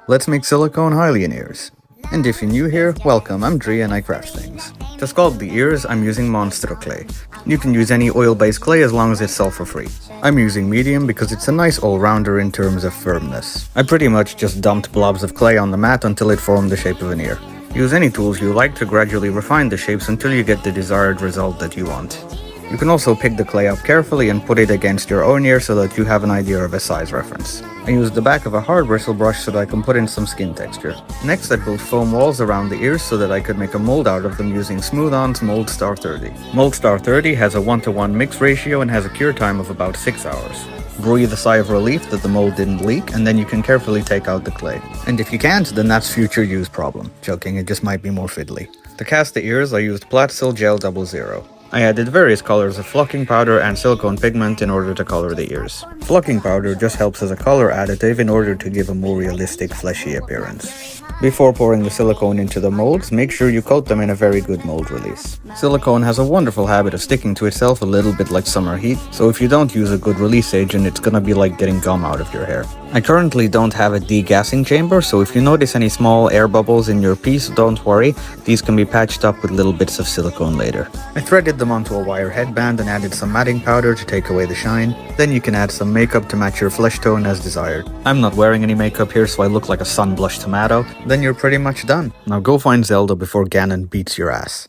Let's make silicone Hylian ears. And if you're new here, welcome, I'm Dre and I craft things. To sculpt the ears, I'm using monster clay. You can use any oil-based clay as long as it's sulfur-free. I'm using medium because it's a nice all-rounder in terms of firmness. I pretty much just dumped blobs of clay on the mat until it formed the shape of an ear. Use any tools you like to gradually refine the shapes until you get the desired result that you want. You can also pick the clay up carefully and put it against your own ear so that you have an idea of a size reference. I used the back of a hard bristle brush so that I can put in some skin texture. Next, I built foam walls around the ears so that I could make a mold out of them using Smooth-On's Mold Star 30. Mold Star 30 has a 1:1 mix ratio and has a cure time of about 6 hours. Breathe a sigh of relief that the mold didn't leak, and then you can carefully take out the clay. And if you can't, then that's future use problem. Joking, it just might be more fiddly. To cast the ears, I used Platsil Gel 00. I added various colors of flocking powder and silicone pigment in order to color the ears. Flocking powder just helps as a color additive in order to give a more realistic, fleshy appearance. Before pouring the silicone into the molds, make sure you coat them in a very good mold release. Silicone has a wonderful habit of sticking to itself a little bit like summer heat, so if you don't use a good release agent, it's gonna be like getting gum out of your hair. I currently don't have a degassing chamber, so if you notice any small air bubbles in your piece, don't worry, these can be patched up with little bits of silicone later. I threaded them onto a wire headband and added some matting powder to take away the shine. Then you can add some makeup to match your flesh tone as desired. I'm not wearing any makeup here, so I look like a sun-blushed tomato. Then you're pretty much done. Now go find Zelda before Ganon beats your ass.